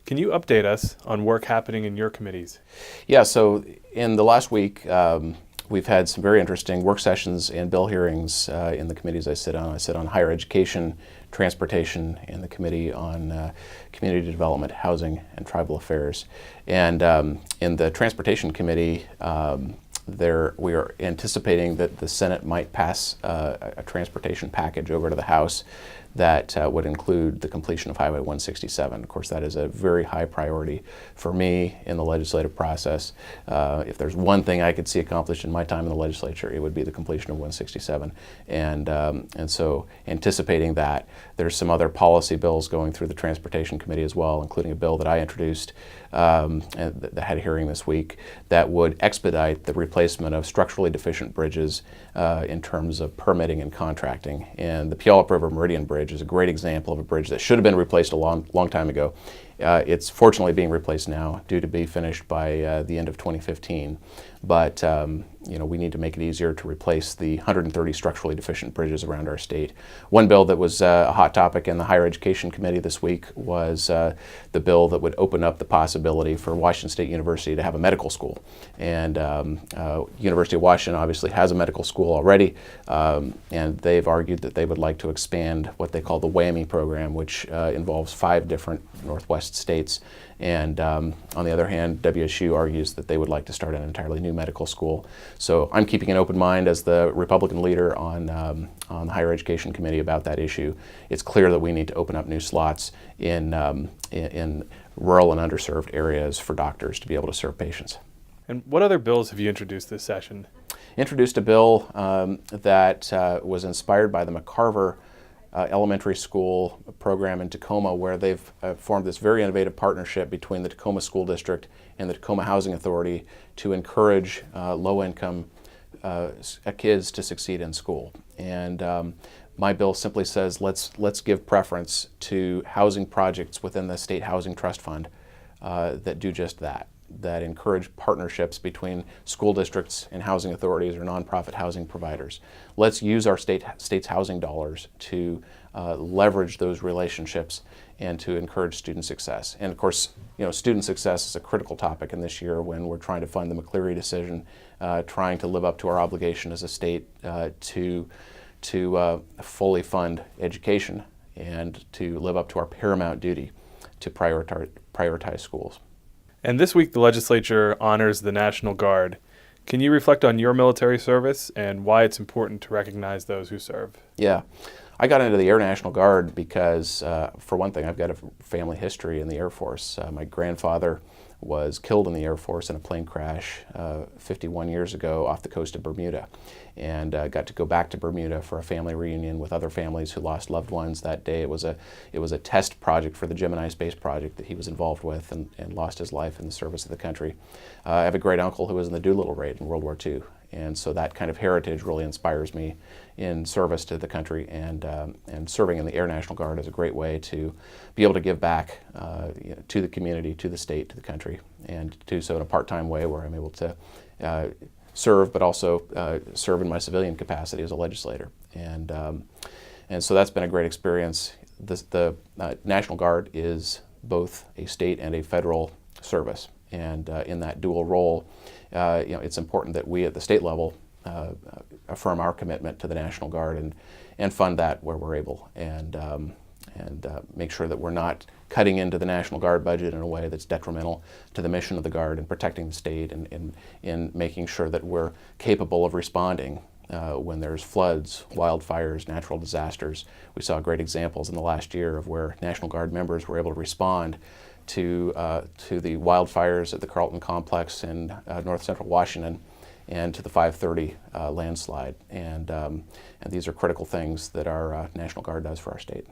Can you update us on work happening in your committees? Yeah, so in the last week, we've had some very interesting work sessions and bill hearings in the committees I sit on. I sit on higher education, transportation, and the committee on community development, housing, and tribal affairs. And in the transportation committee, we are anticipating that the Senate might pass a transportation package over to the House that would include the completion of Highway 167. Of course, that is a very high priority for me in the legislative process. If there's one thing I could see accomplished in my time in the legislature, it would be the completion of 167. And so anticipating that, there's some other policy bills going through the Transportation Committee as well, including a bill that I introduced and that had a hearing this week that would expedite the replacement of structurally deficient bridges in terms of permitting and contracting. And the Puyallup River Meridian Bridge is a great example of a bridge that should have been replaced a long time ago. It's fortunately being replaced now, due to be finished by the end of 2015. But we need to make it easier to replace the 130 structurally deficient bridges around our state. One bill that was a hot topic in the Higher Education Committee this week was the bill that would open up the possibility for Washington State University to have a medical school. And University of Washington obviously has a medical school already, and they've argued that they would like to expand what they call the WWAMI program, which involves 5 different Northwest states. And on the other hand, WSU argues that they would like to start an entirely new medical school. So I'm keeping an open mind as the Republican leader on the Higher Education Committee about that issue. It's clear that we need to open up new slots in rural and underserved areas for doctors to be able to serve patients. And what other bills have you introduced this session? Introduced a bill that was inspired by the McCarver elementary school program in Tacoma, where they've formed this very innovative partnership between the Tacoma School District and the Tacoma Housing Authority to encourage low-income kids to succeed in school. And my bill simply says let's give preference to housing projects within the State Housing Trust Fund that do just that encourage partnerships between school districts and housing authorities or nonprofit housing providers. Let's use our state's housing dollars to leverage those relationships and to encourage student success. And of course, student success is a critical topic in this year when we're trying to fund the McCleary decision, trying to live up to our obligation as a state to fully fund education and to live up to our paramount duty to prioritize schools. And this week the legislature honors the National Guard. Can you reflect on your military service and why it's important to recognize those who serve? Yeah. I got into the Air National Guard because, for one thing, I've got a family history in the Air Force. My grandfather was killed in the Air Force in a plane crash 51 years ago off the coast of Bermuda, and got to go back to Bermuda for a family reunion with other families who lost loved ones that day. It was a test project for the Gemini space project that he was involved with, and lost his life in the service of the country. I have a great uncle who was in the Doolittle raid in World War II. And so that kind of heritage really inspires me in service to the country, and serving in the Air National Guard is a great way to be able to give back to the community, to the state, to the country, and to do so in a part-time way where I'm able to serve, but also serve in my civilian capacity as a legislator. And so that's been a great experience. The National Guard is both a state and a federal service, and in that dual role, it's important that we at the state level affirm our commitment to the National Guard and fund that where we're able, and make sure that we're not cutting into the National Guard budget in a way that's detrimental to the mission of the Guard and protecting the state, and in making sure that we're capable of responding when there's floods, wildfires, natural disasters. We saw great examples in the last year of where National Guard members were able to respond to the wildfires at the Carlton Complex in north central Washington, and to the 530 landslide. And these are critical things that our National Guard does for our state.